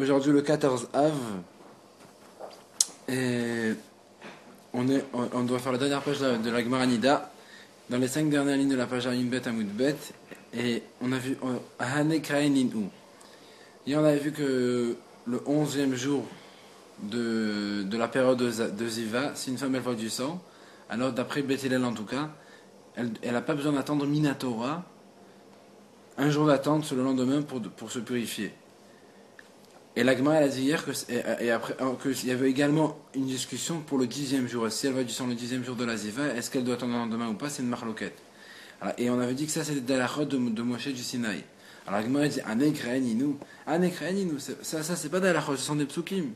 aujourd'hui le 14 Av et on doit faire la dernière page de la Gemara Nida dans les 5 dernières lignes de la page Ayunbet Amoudbet et on a vu Hane Kraenin. Et on a vu que le 11e jour de la période de Ziva, si une femme elle voit du sang, alors d'après Beth Hillel en tout cas, elle n'a pas besoin d'attendre Minatora, un jour d'attente le lendemain pour se purifier. Et la Gemara elle a dit hier qu'il y avait également une discussion pour le 10e jour. Si elle voit du sang le 10e jour de la Ziva, est-ce qu'elle doit attendre le lendemain ou pas? C'est une marloquette. Et on avait dit que ça c'était de la chod de Moshe du Sinaï. Alors la Gemara dit Anekraen Inou, ça c'est pas de la chod, ce sont des psukim.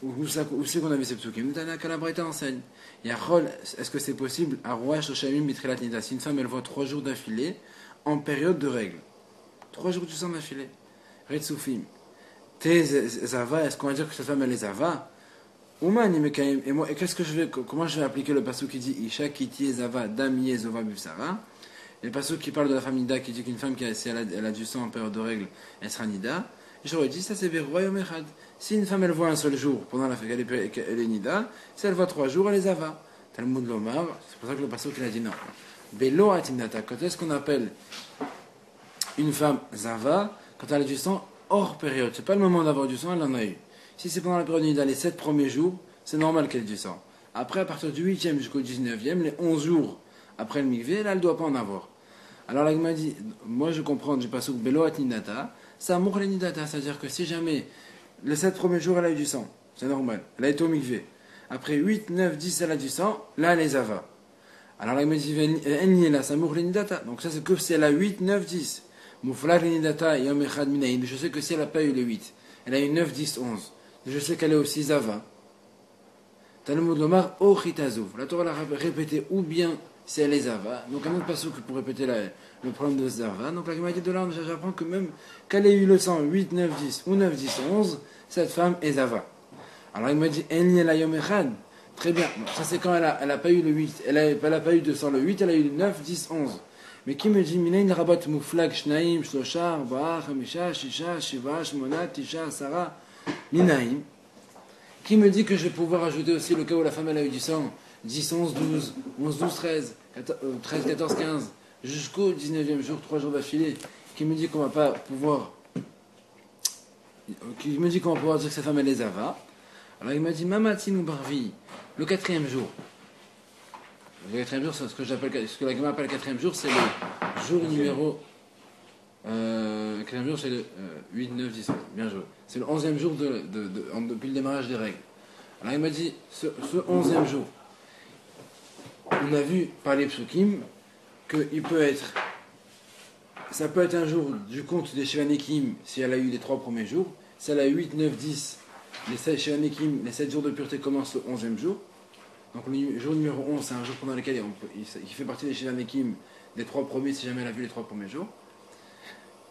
Où c'est qu'on avait ces psukim? Kalabraïta enseigne. Est-ce que c'est possible à Rouach Shamim Mitrilat Nida? Si une femme elle voit 3 jours d'affilée en période de règle, 3 jours du sang d'affilée, Retsoufim. Zava, est-ce qu'on va dire que cette femme elle est Zava? Et moi, comment je vais appliquer le passage qui dit Isha Kiti Zava Damiye Zova Bufsara? Et le passage qui parle de la femme Nida qui dit qu'une femme si elle a du sang en période de règle, elle sera Nida. Et j'aurais dit ça c'est Veroyom Echad. Si une femme elle voit un seul jour pendant la fête qu'elle est Nida, si elle voit 3 jours, elle est Zava. Talmud Lomar, c'est pour ça que le passage il a dit non. Belo Atimnata, quand est-ce qu'on appelle une femme Zava? Quand elle a du sang hors période, c'est pas le moment d'avoir du sang, elle en a eu. Si c'est pendant la période Nida, les 7 premiers jours, c'est normal qu'elle ait du sang. Après, à partir du 8e jusqu'au 19e, les 11 jours après le mikvé, là, elle ne doit pas en avoir. Alors là, il m'a dit, moi je comprends, j'ai pas souk Belo Nidata, ça mourre les Nidata, c'est-à-dire que si jamais les 7 premiers jours, elle a eu du sang, c'est normal, elle a été au mikvé. Après 8, 9, 10, elle a du sang, là, elle les ava. Alors là, il m'a dit, là, ça mourre les Nidata. Donc ça, c'est que si elle a 8, 9, 10. Je sais que si elle n'a pas eu le 8, elle a eu 9, 10, 11. Je sais qu'elle est aussi Zava. Talmud Lomar, O Chitazov. La Torah l'a répété, ou bien si elle est Zava. Donc un autre passage pour répéter le problème de Zava. Donc la Gemara dit de là, j'apprends que même qu'elle ait eu le sang 8, 9, 10 ou 9, 10, 11, cette femme est Zava. Alors il m'a dit, Enli la Yom Echad. Très bien. Bon, ça c'est quand elle n'a pas eu le 8. Elle n'a pas eu de sang le 8, elle a eu le 9, 10, 11. Mais qui me dit, Minayin rabat mouflag shnaim, shlosha, arba'a, chamisha, shisha, shiva, shmona, tisha, sara, minayin. Qui me dit que je vais pouvoir ajouter aussi le cas où la femme elle a eu du sang 10, 11, 12, 11, 12, 13, 13, 14, 15, jusqu'au 19e jour, 3 jours d'affilée. Qui me dit qu'on va pas pouvoir. Qui me dit qu'on va pouvoir dire que cette femme elle est Zava. Alors il m'a dit, Mamatin ou Barvi, le 4e jour. Le 4e jour, c'est ce que la Gemara appelle le 4e jour, c'est le jour numéro. Le 4e jour, c'est le 8, 9, 10, 11. Bien joué. C'est le 11e jour depuis le démarrage des règles. Alors il m'a dit, ce 11e jour, on a vu par les psukim qu'il peut être. Ça peut être un jour du compte des Shevanekim si elle a eu les 3 premiers jours. Si elle a eu 8, 9, 10, les 7 Shevanekim, les 7 jours de pureté commencent le 11e jour. Donc le jour numéro 11, c'est un jour pendant lequel il fait partie des Shevanekim des 3 premiers si jamais elle a vu les 3 premiers jours.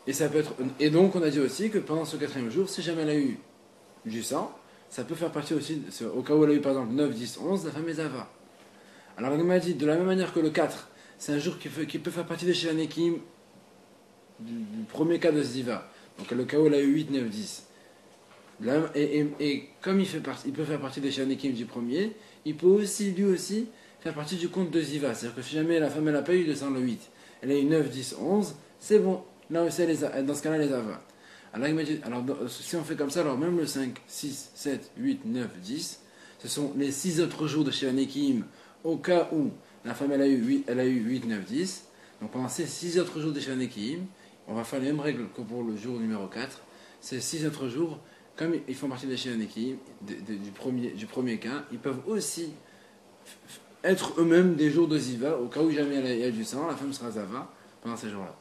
Et ça peut être. Et donc on a dit aussi que pendant ce 4e jour, si jamais elle a eu du sang, ça peut faire partie aussi, au cas où elle a eu par exemple 9, 10, 11, la femme est Zava. Alors on m'a dit, de la même manière que le 4, c'est un jour qui peut faire partie des Shevanekim du premier cas de Ziva. Donc le cas où elle a eu 8, 9, 10. Et comme il peut faire partie des Shevanekim du premier, il peut aussi, lui aussi, faire partie du compte de Ziva. C'est-à-dire que si jamais la femme n'a pas eu de sang le 8, elle a eu 9, 10, 11, c'est bon. Là aussi, dans ce cas-là, elle les Zava. Alors, il m'a dit, alors si on fait comme ça, alors même le 5, 6, 7, 8, 9, 10, ce sont les 6 autres jours de Shevanekim au cas où la femme elle a eu 8, 9, 10. Donc pendant ces 6 autres jours de Shevanekim, on va faire les mêmes règles que pour le jour numéro 4. Ces 6 autres jours, comme ils font partie des Shevanekim, du premier cas, ils peuvent aussi être eux-mêmes des jours de Ziva, au cas où jamais il y a du sang, la femme sera Zava pendant ces jours-là.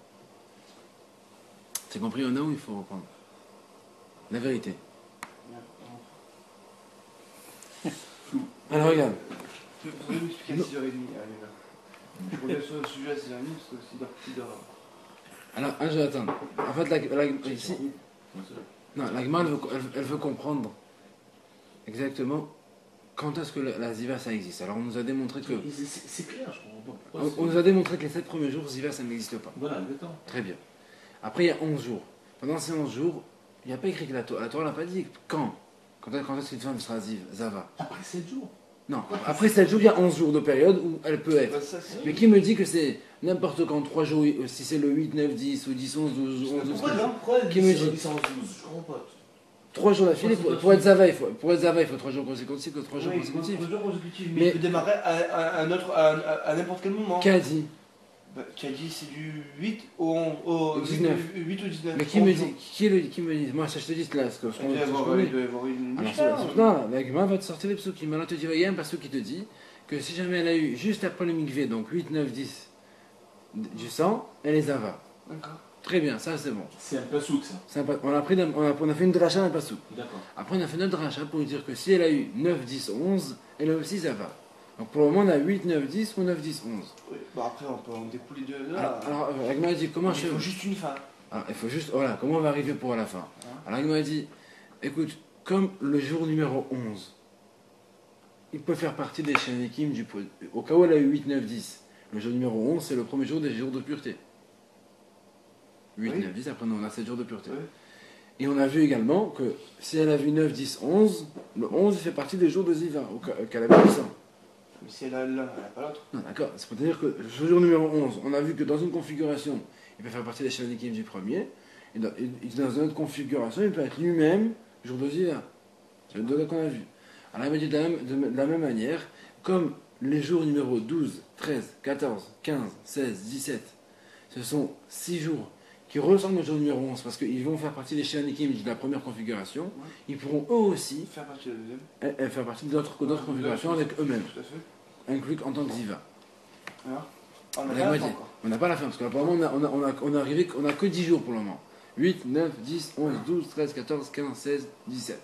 C'est compris, on a où il faut reprendre la vérité. Alors regarde. Vous pouvez nous expliquer à 6h30, allez là. Je reviens sur le sujet à 6h30 parce que c'est parti d'heure. Alors, je vais attendre. En fait, ici. Non, la Gemara, elle veut comprendre exactement quand est-ce que la Ziva ça existe. Alors, on nous a démontré que. C'est clair, je comprends pas. On nous a démontré que les 7 premiers jours, Ziva ça n'existe pas. Voilà, le temps. Très bien. Après, il y a 11 jours. Pendant ces 11 jours, Il n'y a pas écrit que la Torah n'a pas dit quand. Quand est-ce qu'une femme sera Zava? Après 7 jours. Non, après 7 jours, il y a 11 jours de période où elle peut être. Bah, ça, c'est- Mais qui me dit que c'est n'importe quand, 3 jours, si c'est le 8, 9, 10 ou 10, 11, 12, 11, 12, Pourquoi Qui me dit 812? Je comprends pas. 3 jours d'affilée, pour être Zava, il faut 3 jours consécutifs, 3 jours Oui, consécutifs. 3 jours consécutifs. Mais- Mais il peut démarrer à un autre, à n'importe quel moment. Qui a dit? Bah, tu as dit c'est du 8 au 19. 8 au 19. Mais qui me dit? Qui me dit? Moi, ça je te dis là, ce que je Il doit y avoir connais. il doit y avoir une Alors, Mishnah, non, la Gemara va te sortir les psukim. Maintenant, te dit, il y a un pasuk qui te dit que si jamais elle a eu juste après le mikvé, donc 8, 9, 10 du sang, elle est Zava. D'accord. Très bien, ça c'est bon. C'est un peu souk ça. On a fait une dracha d'un pasuk. D'accord. Après, on a fait notre dracha pour lui dire que si elle a eu 9, 10, 11, elle est aussi Zava. Donc pour le moment, on a 8, 9, 10 ou 9, 10, 11. Oui. Bah, après, on peut en découler de là. Alors la Gemara dit comment il je. faut juste une fin. Alors, il faut juste. Voilà, comment on va arriver pour la fin. Alors il m'a dit écoute, comme le jour numéro 11, il peut faire partie des Shanikim du pot. Au cas où elle a eu 8, 9, 10. Le jour numéro 11, c'est le premier jour des jours de pureté. 8, Oui. 9, 10, après nous, on a 7 jours de pureté. Oui. Et on a vu également que si elle a vu 9, 10, 11, le 11 il fait partie des jours de Ziva, qu'elle avait vu ça. Mais si elle a l'un, elle n'a pas l'autre. Non, d'accord, c'est pour te dire que ce jour numéro 11, on a vu que dans une configuration, il peut faire partie des Shanikim du premier, et dans une autre configuration, il peut être lui-même jour de Ziva. C'est le deux cas qu'on a vu. Alors il m'a dit de la même manière, comme les jours numéro 12, 13, 14, 15, 16, 17, ce sont 6 jours qui ressemblent au jour numéro 11 parce qu'ils vont faire partie des Shanikim de la première configuration, ils pourront eux aussi Faire partie de la deuxième. faire partie d'autres configurations avec eux-mêmes, Tout à fait. inclus en tant que Ziva. Alors, on On a a pas la la fin moitié. encore. On n'a pas la fin, parce que pour le moment, on est arrivé, on a que 10 jours pour le moment. 8, 9, 10, 11, 12, 13, 14, 15, 16, 17.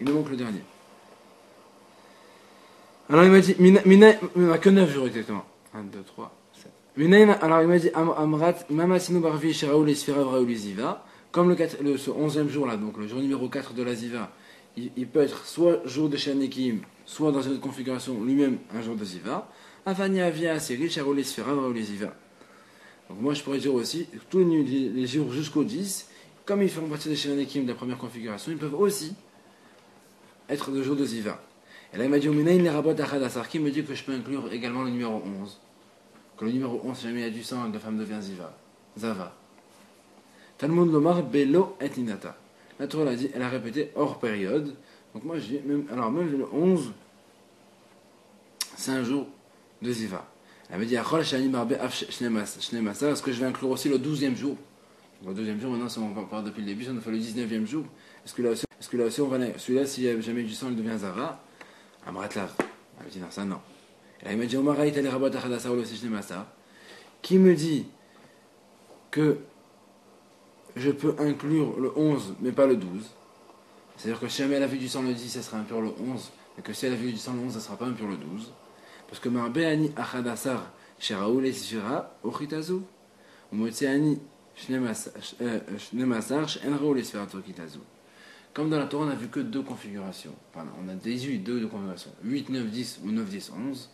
Il nous manque le dernier. Alors il m'a dit, on n'a que 9 jours exactement. 1, 2, 3, 7. Alors il m'a dit, Amrat, Mamasinu Barvi, Sheraoul, Esfira, Vraoul, Ziva. Comme ce 11e jour là, donc le jour numéro 4 de la Ziva, il peut être soit jour de Shanikim, soit dans une autre configuration, lui-même un jour de Ziva. Avania Avia Asiri, Sheraoul, Esfira, Vraoul, Ziva. Donc moi je pourrais dire aussi, tous les jours jusqu'au 10, comme ils font partie des Shanikim de la première configuration, ils peuvent aussi être de jour de Ziva. Et là il m'a dit, qui me dit que je peux inclure également le numéro 11. Que le numéro 11, si jamais il y a du sang, la femme devient Ziva. Zava. Talmud Lomar Belo et Inata. La Torah elle a répété hors période. Donc moi je dis, même le 11, c'est un jour de Ziva. Elle me dit, est-ce que je vais inclure aussi le 12e jour? Le 12e jour, maintenant, si on part depuis le début, ça nous fait le 19e jour. Est-ce que là aussi on va. Celui-là, s'il n'y a jamais du sang, il devient Zava? Amratlav. Elle me dit, non, ça non. Et là, il m'a dit, qui me dit que je peux inclure le 11, mais pas le 12. C'est-à-dire que si jamais elle a vu du sang le 10, ça sera impur le 11. Et que si elle a vu du sang le 11, ça sera pas impur le 12. Parce que Marbeani Achadasar, Sheraoul et Sifira, Ochitazu. Ou Motseani, Shnemasar, Enraoul et Sifira, Okitazu. Comme dans la Torah, on n'a vu que 2 configurations. Pardon, on a 18, 2 configurations. 8, 9, 10 ou 9, 10, 11.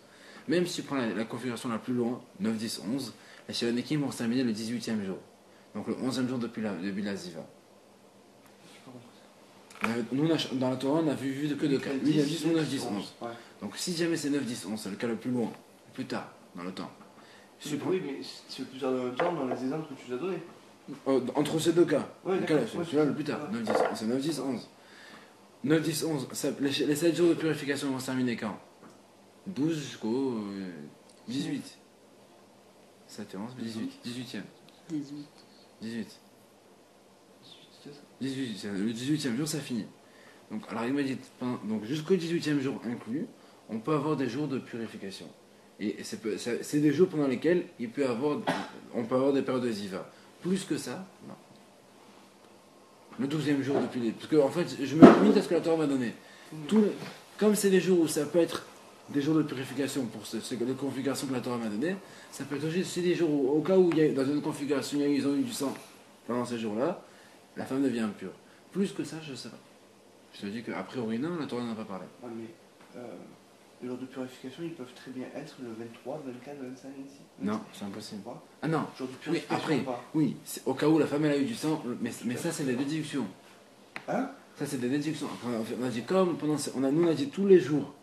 Même si tu prends la configuration la plus loin, 9, 10, 11, les Shiranekim vont se terminer le 18e jour. Donc le 11e jour depuis la Ziva. Nous, dans la Torah, on a vu que 2 cas. 8, 9, 10 ou 9, 10, 11. Ouais. Donc si jamais c'est 9, 10, 11, c'est le cas le plus loin, le plus tard, dans le temps. Oui, mais c'est plus tard dans le temps dans les exemples que tu nous as donnés. Entre ces 2 cas, Ouais, le cas, d'accord. celui-là le plus tard, 9, 10, 11, c'est 9, 10, 11. 9, 10, 11, les 7 jours de purification vont se terminer quand? 12 jusqu'au 18. 7 et 11, 18. 18e. 18. 18. 18, le 18e jour, ça finit. Donc, alors il m'a dit, donc jusqu'au 18e jour inclus, on peut avoir des jours de purification. Et c'est des jours pendant lesquels on peut avoir des périodes de ziva. Plus que ça, non. Le 12e jour depuis les. Parce que en fait, je me limite à ce que la Torah m'a donné. Comme c'est des jours où ça peut être des jours de purification pour les configurations que la Torah m'a donné, ça peut être aussi des jours où, au cas où dans une configuration ils ont eu du sang pendant ces jours-là, la femme devient impure. Plus que ça, je ne sais pas. Je te dis qu'a priori, non, la Torah n'en a pas parlé. Ouais, mais les jours de purification, ils peuvent très bien être le 23, 24, 25, 26. Non, c'est impossible. Pas. Ah non, Jour de oui, purification après, ou pas. oui, au cas où la femme elle a eu du sang, mais ça c'est les deux déductions. Hein? Ça, c'est des déductions. On a dit comme pendant, nous, on a dit tous les jours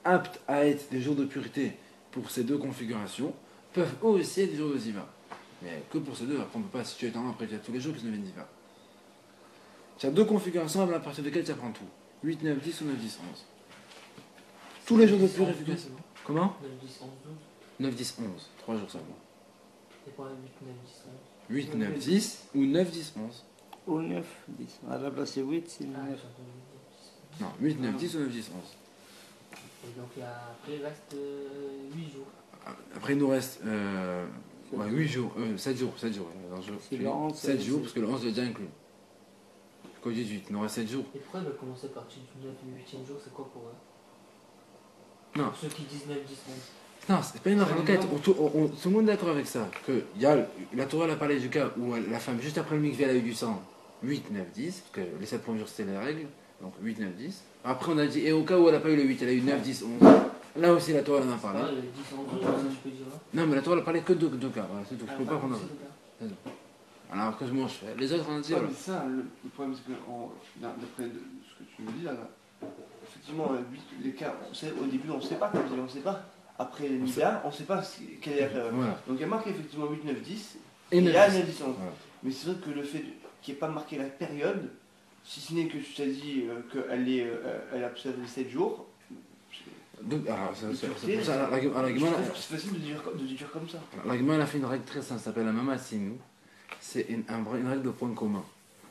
aptes à être des jours de pureté pour ces deux configurations peuvent aussi être des jours de ziva. Mais que pour ces deux. Après, on ne peut pas, si tu es en après, tu as tous les jours qui deviennent ziva. Tu as deux configurations à partir desquelles tu apprends tout. 8, 9, 10 ou 9, 10, 11. Tous les jours de purification. Comment 9, 10, 11, 12. 9, 10, 11. 3 jours seulement. C'est quoi 8, 9, 10, 11? 8, 9, 10 ou 9, 10, 11. Ou 9, 10. À la place, c'est 8, c'est 9. Ah, j'ai entendu 10. Non, 8, 9, 10 ou 9, 10, 11. Et donc après, il reste 8 jours. Après, il nous reste 8 jours, 7 jours. 7 jours. C'est le 11, 7 jours, parce que le 11 est déjà inclus. Quand 18, il nous reste 7 jours. Et pourquoi ils veulent commencer à partir du 9 et 8e jour? C'est quoi pour eux? Non. Pour ceux qui disent 9, 10, 11. Non, c'est pas une enquête. Tout le monde est d'accord avec ça. Que la Torah elle a parlé du cas où la femme, juste après le mikvé, elle a eu du sang. 8, 9, 10. Parce que les 7 premiers jours, c'était les règles. Donc 8, 9, 10. Après, on a dit, et au cas où elle n'a pas eu le 8, elle a eu 9, 10, 11. Là aussi, la Torah elle en a parlé. Ah, le 10, 11, 12, ça, je peux dire. Hein. Non, mais la Torah elle a parlé que de deux cas. Voilà, c'est tout. Je peux pas prendre un autre. autre. Alors, que moi je fais. Les autres, on a dit. Ouais, Voilà. mais ça, le problème, c'est que d'après ce que tu me dis là, effectivement, les cas, au début, on ne sait pas, comme je dis, on ne sait pas. Après les Nida, on ne sait pas quelle est la période. Voilà. Donc il y a marqué effectivement 8, 9, 10, Et il y a 9, 9, 10, 11. Voilà. Mais c'est vrai que le fait qu'il n'y ait pas marqué la période, si ce n'est que tu t'as dit qu'elle a observé les 7 jours, Donc, alors, c'est c'est pour ça, l'argument, c'est facile de dire comme ça. l'argument, elle a fait une règle très simple, ça s'appelle la Mamassinu. C'est une règle de point commun.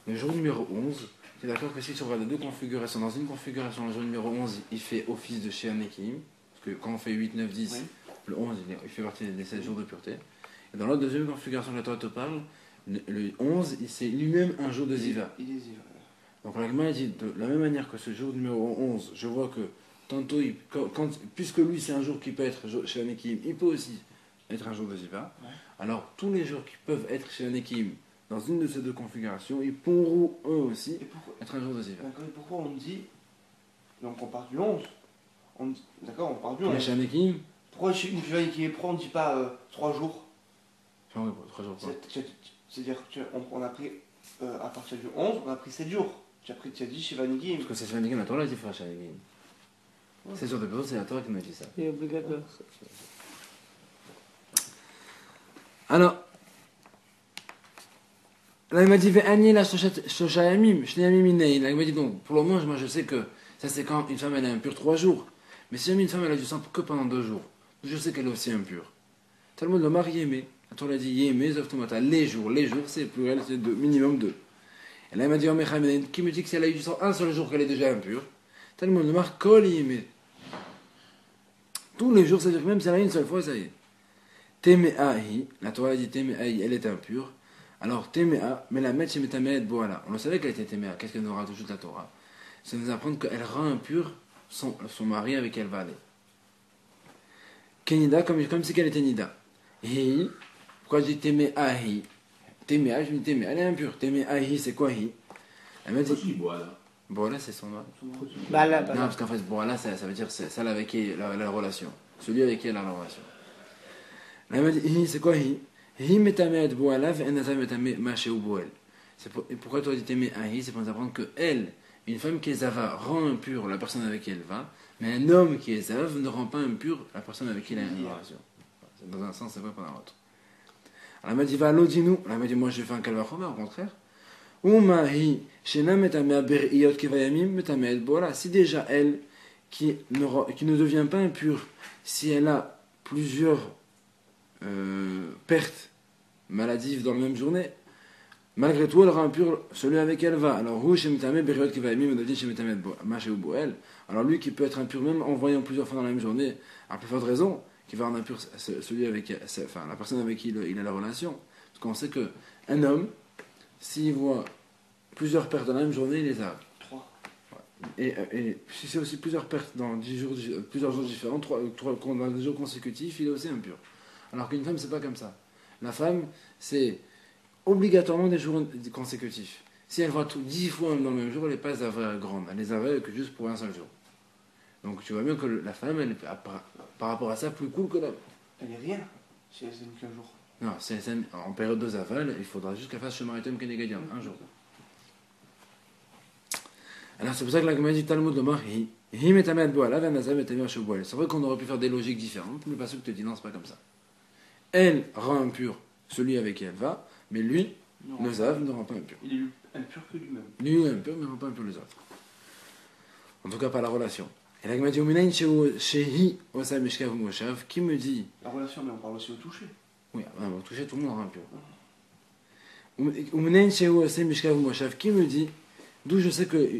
Le jour numéro 11, tu es d'accord que si tu regardes les deux configurations, dans une configuration, le jour numéro 11, il fait office de Shean Ekim, parce que quand on fait 8, 9, 10, Oui. le 11, il fait partie des 7 jours de pureté. Et dans la deuxième configuration que la Torah te parle, le 11, c'est lui-même un jour de Ziva. Il est ziva. Donc l'argument dit, de la même manière que ce jour numéro 11, je vois que tantôt, puisque lui c'est un jour qui peut être chez un Ekim, il peut aussi être un jour de Ziva. Ouais. Alors tous les jours qui peuvent être chez un Ekim dans une de ces deux configurations, ils pourront eux aussi Et pourquoi, être un jour de Ziva. d'accord, et pourquoi on dit, donc on part du 11, d'accord, on part du 11. Mais chez un Ekim, Pourquoi chez une fille qui est prend, on ne dit pas 3 jours? enfin, oui, 3 jours quoi. C'est-à-dire qu'on a pris, à partir du 11, on a pris 7 jours. Tu as dit chez Vanigim. Parce que c'est chez un Ekim, la Torah l'a dit frère chez un Ekim. Ouais. 7 jours de pureté, c'est la Torah qui nous dit ça. C'est obligatoire. Alors, là il m'a dit Ve'ani la shoshayamim, shneyamim inei. Là il m'a dit donc, pour le moment, moi je sais que ça c'est quand une femme elle est impure 3 jours. Mais si jamais une femme elle a du sang que pendant 2 jours, je sais qu'elle est aussi impure. Tellement le mari yémé. La Torah a dit yémé, zoftomata. Les jours c'est pluriel, c'est minimum 2. Et là il m'a dit qui me dit que si elle a eu du sang un seul jour qu'elle est déjà impure, tellement le mari kol yémé. Tous les jours, c'est-à-dire que même si elle a une seule fois, ça y est. Teme'ahi, la Torah a dit Teme'ahi, elle est impure. Alors Teme'a, mais la metche metamed boala. On le savait qu'elle était Teme'a. Qu'est-ce qu'elle nous rajoute la Torah? Ça nous apprend qu'elle rend impure son mari avec qui elle va aller. Kenida, comme si qu'elle était Nida. Hi, pourquoi je dis Teme'ahi? Teme'a, je dis Teme'a, elle est impure. Teme'ahi, c'est quoi hi? Elle m'a dit. Aussi, voilà. Boala, c'est son nom. Bala, Non, bala. parce qu'en fait, boala, ça veut dire c'est celle avec qui la relation. Celui avec qui elle a la relation. Là, elle m'a dit, hi, c'est quoi hi? Hi metamed boala ve'enata metame masheu boel. Et pourquoi toi tu t'aimais un hi? C'est pour nous apprendre que elle, une femme qui est zava, rend impure la personne avec qui elle va, mais un homme qui est zav ne rend pas impure la personne avec qui il a une relation. Dans un sens, c'est pas dans l'autre. Alors elle m'a dit, va l'odinu. Elle m'a dit, moi je fais un calvachomer, au contraire. Umahi, shena metame beriyot kevayamim metame boala. Si déjà elle, qui ne devient pas impure, si elle a plusieurs pertes maladives dans la même journée, malgré tout elle rend impure celui avec qui elle va. Alors alors lui qui peut être impur même en voyant plusieurs fois dans la même journée, à plus forte raison, qui va rendre impur celui avec la personne avec qui il a la relation. Parce qu'on sait que un homme, s'il voit plusieurs pertes dans la même journée, il les a. 3. Et si c'est aussi plusieurs pertes dans plusieurs jours différents, dans des jours consécutifs, il est aussi impur. Alors qu'une femme, c'est pas comme ça. La femme, c'est obligatoirement des jours consécutifs. Si elle voit tout 10 fois dans le même jour, elle n'est pas zava grande. Elle les avait que juste pour un seul jour. Donc tu vois bien que la femme, elle est par rapport à ça plus cool que l'homme. Elle est rien si elle s'aime qu'un jour. Non, en période de zaval, il faudra juste qu'elle fasse chemin item kenegadian, un jour. Alors c'est pour ça que la Gemara dit Talmud Lomar, c'est vrai qu'on aurait pu faire des logiques différentes, mais le pasuk te dit non, c'est pas comme ça. Elle rend impur celui avec qui elle va, mais lui, Non, le Zav, ne rend pas impur. il est impur que lui-même. Lui est impur, mais ne rend pas impur les autres. En tout cas, par la relation. Et la Gemara dit Uminain Shehi Osam Mishkav Moshav, qui me dit. La relation, mais on parle aussi au toucher. Oui, on va toucher, tout le monde rend impur. Uminain Shehi Osam Mishkav Moshav, qui me dit. D'où je sais que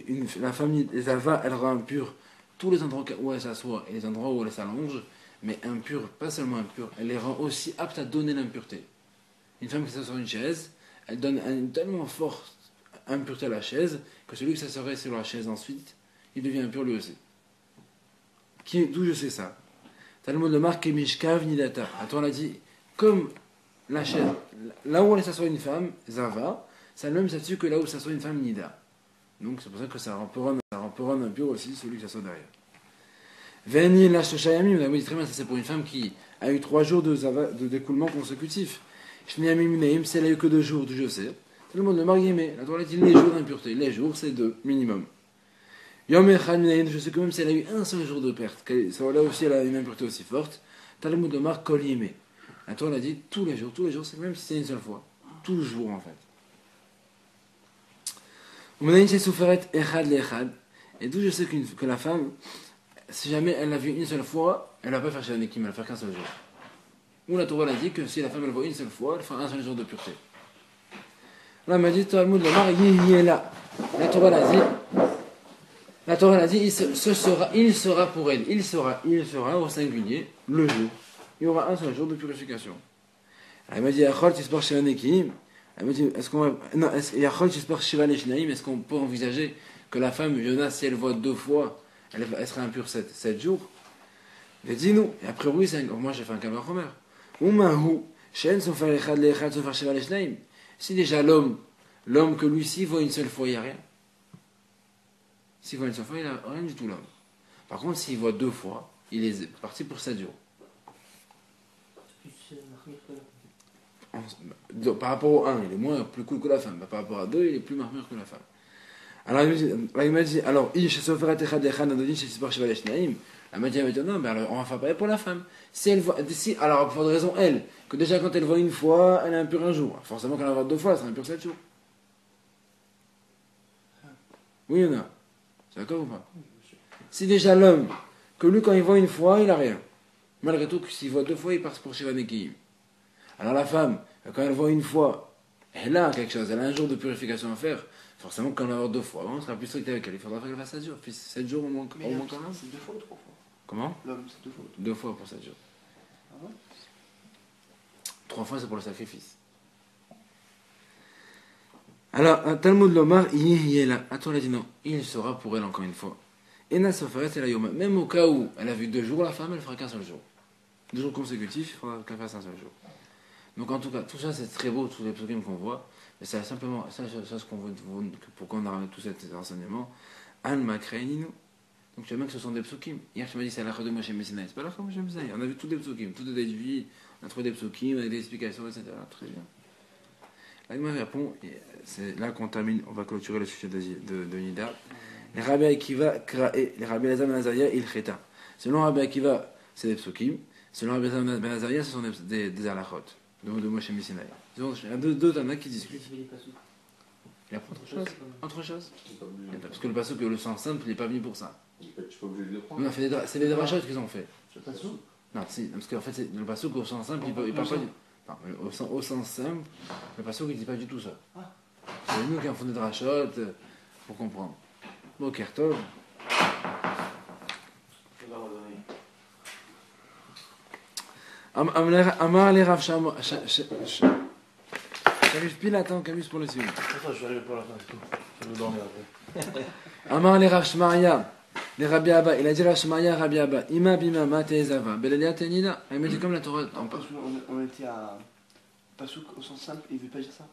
la famille Zava, elle rend impure tous les endroits où elle s'assoit et les endroits où elle s'allonge, mais impure, pas seulement impure, elle les rend aussi aptes à donner l'impureté. Une femme qui s'assoit sur une chaise, elle donne une tellement forte impureté à la chaise que celui qui s'assoirait sur la chaise ensuite, il devient impur lui aussi. D'où je sais ça. Talmud le marque Mishkav Nidata. Attends, on a dit, comme la chaise, là où elle s'assoit une femme, Zava, c'est le même statut que là où s'assoit une femme Nida. Donc c'est pour ça que ça rend Puron impur aussi, celui qui s'assoit derrière. Veni la Shoshayami, on a dit très bien, ça c'est pour une femme qui a eu 3 jours de découlement consécutif. Shniami Munaim, si elle a eu que 2 jours, je sais. Tout le monde le marié, la Torah dit les jours d'impureté. Les jours, c'est 2, minimum. Yom Echad Munaim, je sais que même si elle a eu un seul jour de perte, là aussi elle a une impureté aussi forte. Talmud de Mar Kol Yemé. La Torah l'a dit tous les jours, c'est même si c'est une seule fois. Toujours en fait. Et d'où je sais que la femme, si jamais elle l'a vu une seule fois, elle ne va pas faire chez Nekim, elle va faire qu'un seul jour. Ou la Torah a dit que si la femme elle voit une seule fois, elle fera un seul jour de pureté. Là, elle m'a dit, Talmud le Mar, est là. La Torah l'a dit, il sera pour elle, il sera au singulier le jour. Il y aura un seul jour de purification. Elle m'a dit, Achol, tu spors chez Nekim. Elle me dit, est-ce qu'on peut envisager que la femme, Jonas, si elle voit 2 fois, elle sera impure 7 jours? Elle dit non. Et après, oui, moi j'ai fait un kabachomer. Si déjà l'homme que lui, s'il voit une seule fois, il n'y a rien. S'il voit une seule fois, il n'a rien du tout, l'homme. Par contre, s'il voit 2 fois, il est parti pour 7 jours. Par rapport au 1, il est plus cool que la femme. Par rapport à 2, il est plus marmure que la femme. Alors il m'a dit, alors, elle m'a dit, non, mais alors on va faire pareil pour la femme. Si elle voit, alors pour de raison, elle, que déjà quand elle voit une fois, elle est impure un jour. Forcément, quand elle voit 2 fois, elle sera impure 7 jours. Oui, il y en a. C'est d'accord ou pas? Si déjà l'homme, que lui quand il voit une fois, il a rien. Malgré tout, s'il voit 2 fois, il part pour Shiva Nekiim. Alors la femme, quand elle voit une fois, elle a quelque chose, elle a un jour de purification à faire. Forcément, quand elle va avoir 2 fois, on sera plus strict avec elle. Il faudra qu'elle fasse 7 jours. Puis 7 jours au moins quand même. C'est 2 fois ou 3 fois? Comment? L'homme, c'est 2 fois. 2 fois pour 7 jours. Ah ouais? 3 fois, c'est pour le sacrifice. Alors, Talmud Lomar, il est là. Attends, elle a dit non. Il sera pour elle encore une fois. Et Nasoferet, c'est la Yoma. Même au cas où elle a vu 2 jours, la femme, elle fera qu'un seul jour. 2 jours consécutifs, il faudra qu'elle fasse un seul jour. Donc en tout cas, tout ça c'est très beau, tous les psaumes qu'on voit, mais c'est simplement ça ce qu'on veut, pourquoi on a tous ces renseignements. Al Makreinu. Donc tu vois bien que ce sont des psukim. Hier tu m'as dit c'est la de Moshe Messina, c'est pas la de Moshe Messina. On a vu tous des psukim, tout est déduit, on a trouvé des psukim, on a des explications, etc. Très bien. Là il me répond, et c'est là qu'on termine, on va clôturer le sujet de Nida. Les Rabbi Akiva, les Rabbi Elazar Ben Azaria, il cheta. Selon Rabbi Akiva, c'est des psukim. Selon Rabbi Elazar Ben Azaria, ce sont des halachot. De Moshe Messina. Il y a deux Tana qui discutent. Il apprend autre chose. Parce que le pasuk, le sens simple, il n'est pas venu pour ça. Tu n'es pas obligé de le prendre. Non, c'est des drachot qu'ils ont fait. Le pasuk? Non, si, parce qu'en fait, le pasuk au sens simple, il parle pas du. Non, mais au sens simple, le pasuk, il ne dit pas du tout ça. C'est nous qui en font des drachot pour comprendre. Bon, Kertov. Amar les Rav Shama. J'arrive pile à temps, Camus, pour le suivre. Attends, je vais arriver pour la fin, c'est tout. Je vais me dormir après. Amar les Rav Shmaria. Les Rabbi Abba. Il a dit Rav Shmaria, Rabbi Abba. Ima bima mate zava. Belalia tenida. Il m'a dit comme la Torah. On était à pasuk au sens simple, il ne veut pas dire ça?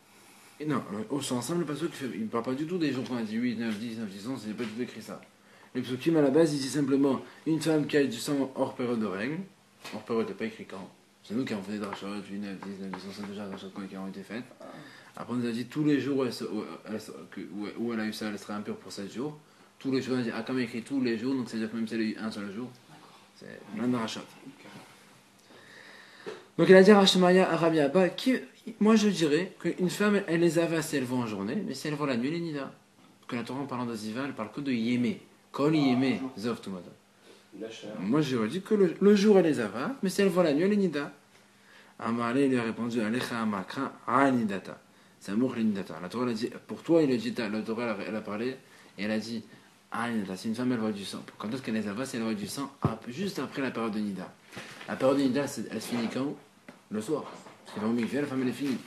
Et non, au sens simple, le pasuk, il ne parle pas du tout des jours qu'on a dit 8, 9, 10, 9, 10 ans, c'est pas du tout écrit ça. Le psukim à la base, il dit simplement une femme qui a du sang hors période de règle. Hors période, il n'est pas écrit quand. C'est nous qui avons fait des drachot, 8, 9, 10, 9, 10 ans, c'est déjà des drachot qui ont été faites. Après, on nous a dit tous les jours où elle a eu ça, elle sera impure pour 7 jours. tous les jours. Ah, comme écrit tous les jours, donc c'est-à-dire que même si elle a eu un seul jour, c'est l'un rachat. Donc il a dit à Rashmaya, à Rabbi Abba, moi je dirais qu'une femme, elle les a si elle voit en journée, mais si elle voit la nuit, elle est nida. Parce que la Torah, en parlant de Ziva, elle parle que de Yémé. Kol Yémé, Zov Tumata. Moi j'aurais dit que le jour, elle les a, mais si elle voit la nuit, elle est nida. Amaré lui a répondu, Alecha Amakra, Anidata. C'est amour l'Inidata. La Torah, elle a dit, pour toi, il a dit, la Torah, elle a parlé, et elle a dit, Anidata, si une femme, elle voit du sang. Quand est-ce qu'elle les a, si elle voit du sang, juste après la période de Nida. La période de Nida, elle se finit quand? Le soir. Parce qu'il va au mikveh, la femme, elle est finie.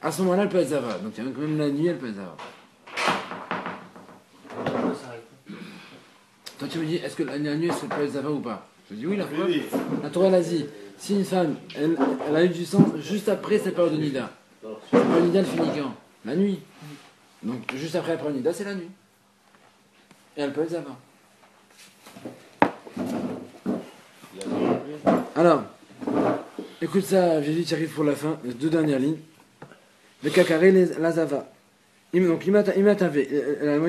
À ce moment-là, elle peut être Zava. Donc, même la nuit, elle peut être Zava. Toi, tu me dis, est-ce que la nuit, elle peut être Zava ou pas? Je dis oui, la fois. La Torah, elle a dit, si une femme, elle a eu du sang juste après cette période de Nida. La période de Nida, elle finit quand? La nuit. Donc, juste après la période de Nida, c'est la nuit. Et elle peut être Zava. Alors, écoute ça, Jésus, tu arrives pour la fin, les 2 dernières lignes. Le kakaré, la zava. Donc, la dit,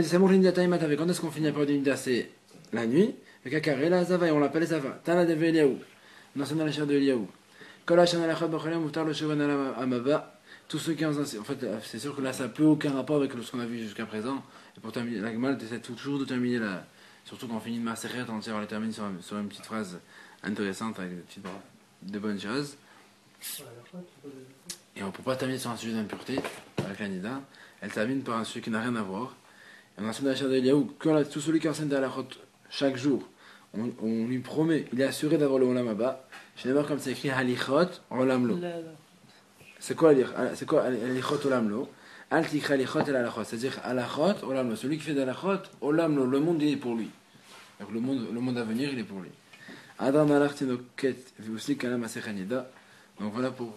c'est bon, imatave. Quand est-ce qu'on finit la période de Nida? C'est la nuit. Le kakaré, la zava, et on l'appelle zava. Tana de Eliaou. On enseigne dans les chers de Eliaou. Tous ceux qui ont. En fait, c'est sûr que là, ça n'a plus aucun rapport avec ce qu'on a vu jusqu'à présent. Et pour terminer, la Gemara essaie toujours de terminer la. Surtout quand on finit de Maseret entière, on les termine sur une petite phrase intéressante avec de bonnes choses. Et on ne peut pas terminer sur un sujet d'impureté avec la Nida. Elle termine par un sujet qui n'a rien à voir. Et on enseigne dans la chair de Eliaou que tout celui qui enseigne de la Halachot chaque jour, on lui promet, il est assuré d'avoir le Olam Haba. Je vais voir comme c'est écrit Halichot Olam Lo. C'est quoi Halichot Olam Lo? Al Tikra Halichot El Halachot. C'est-à-dire Halachot Olam Lo. Celui qui fait de Halachot Olam Lo. Le monde, il est pour lui. Donc le monde à venir, il est pour lui. Adam Malach Tinoket aussi Kalam Asechanida. Donc voilà pour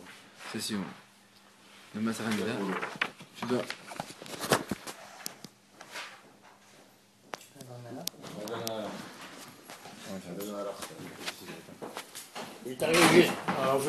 session de Masechanida. Tu dois. Il est arrivé. Alors,